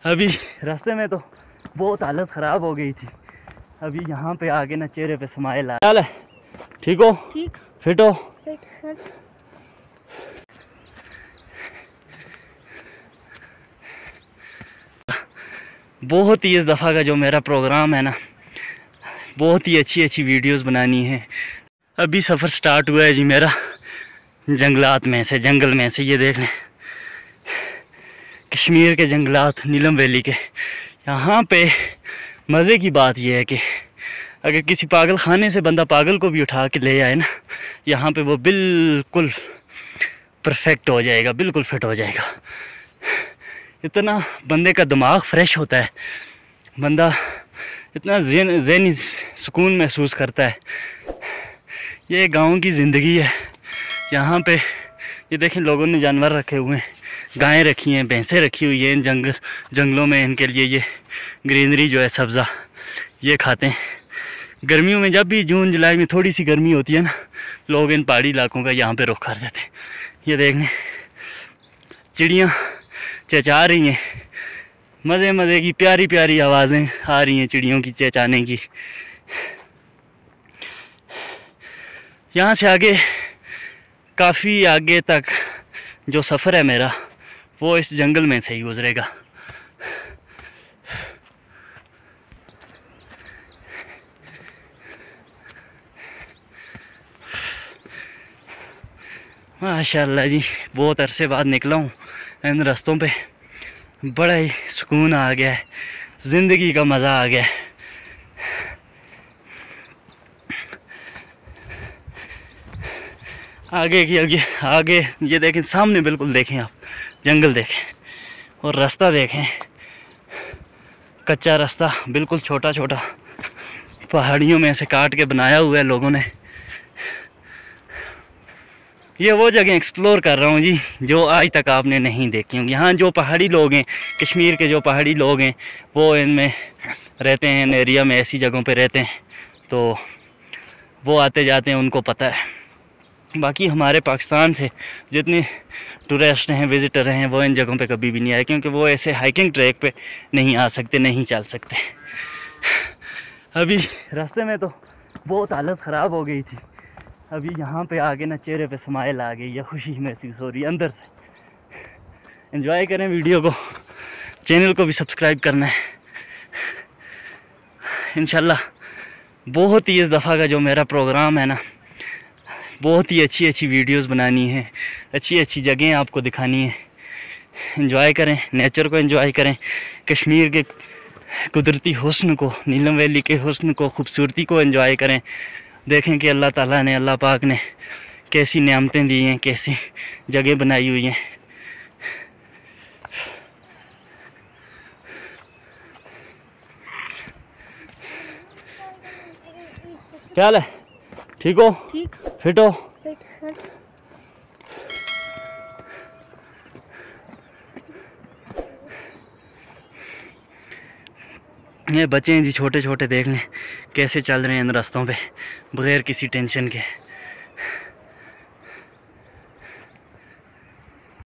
अभी रास्ते में तो बहुत हालत ख़राब हो गई थी। अभी यहाँ पे आके ना चेहरे पे स्माइल आ रहा है। ठीक हो? ठीक। फिट हो? फिट। बहुत ही इस दफ़ा का जो मेरा प्रोग्राम है ना, बहुत ही अच्छी अच्छी वीडियोस बनानी है। अभी सफ़र स्टार्ट हुआ है जी मेरा जंगलात में से, जंगल में से। ये देख लें, कश्मीर के जंगलात, नीलम वैली के। यहाँ पे मज़े की बात यह है कि अगर किसी पागल खाने से बंदा पागल को भी उठा के ले आए ना, यहाँ पे वो बिल्कुल परफेक्ट हो जाएगा, बिल्कुल फिट हो जाएगा। इतना बंदे का दिमाग फ्रेश होता है, बंदा इतना ज़हनी सुकून महसूस करता है। ये गांव की ज़िंदगी है। यहाँ पे ये देखें, लोगों ने जानवर रखे हुए हैं, गायें रखी हैं, भैंसें रखी हुई हैं इन जंगलों में। इनके लिए ये ग्रीनरी जो है, सब्ज़ा, ये खाते हैं। गर्मियों में जब भी जून जुलाई में थोड़ी सी गर्मी होती है ना, लोग इन पहाड़ी इलाकों का यहाँ पे रुख कर देते हैं। ये देखने चिड़ियाँ चहचहा रही हैं, मज़े मज़े की प्यारी प्यारी आवाज़ें आ रही हैं चिड़ियों की चहचहाने की। यहाँ से आगे, काफ़ी आगे तक जो सफ़र है मेरा, वो इस जंगल में से ही गुजरेगा। माशाल्लाह जी, बहुत अरसे बाद निकला हूँ इन रास्तों पे। बड़ा ही सुकून आ गया है, ज़िंदगी का मज़ा आ गया है। आगे की आगे ये देखें, सामने बिल्कुल देखें आप, जंगल देखें और रास्ता देखें, कच्चा रास्ता, बिल्कुल छोटा छोटा, पहाड़ियों में से काट के बनाया हुआ है लोगों ने। ये वो जगह एक्सप्लोर कर रहा हूँ जी जो आज तक आपने नहीं देखी होंगी। यहाँ जो पहाड़ी लोग हैं, कश्मीर के जो पहाड़ी लोग हैं, वो इनमें रहते हैं, इन एरिया में ऐसी जगहों पे रहते हैं, तो वो आते जाते हैं, उनको पता है। बाकी हमारे पाकिस्तान से जितने टूरिस्ट हैं, विज़िटर हैं, वो इन जगहों पे कभी भी नहीं आए, क्योंकि वो ऐसे हाइकिंग ट्रैक पे नहीं आ सकते, नहीं चल सकते। अभी रास्ते में तो बहुत हालत ख़राब हो गई थी। अभी यहाँ पे आके ना चेहरे पे स्माइल आ गई है, खुशी महसूस हो रही है अंदर से। एंजॉय करें वीडियो को, चैनल को भी सब्सक्राइब करना है इंशाल्लाह। बहुत ही इस दफ़ा का जो मेरा प्रोग्राम है ना, बहुत ही अच्छी अच्छी वीडियोस बनानी है, अच्छी अच्छी जगहें आपको दिखानी है। एंजॉय करें, नेचर को एंजॉय करें, कश्मीर के कुदरती हुस्न को, नीलम वैली के हुस्न को, खूबसूरती को एंजॉय करें। देखें कि अल्लाह ताला ने, अल्लाह पाक ने कैसी नेमतें दी हैं, कैसी जगह बनाई हुई हैं। क्या हाल है? ठीक हो? ठीक। फिट हो? फिट। ये बच्चे हैं जी, छोटे छोटे, देख लें कैसे चल रहे हैं इन रास्तों पे बगैर किसी टेंशन के।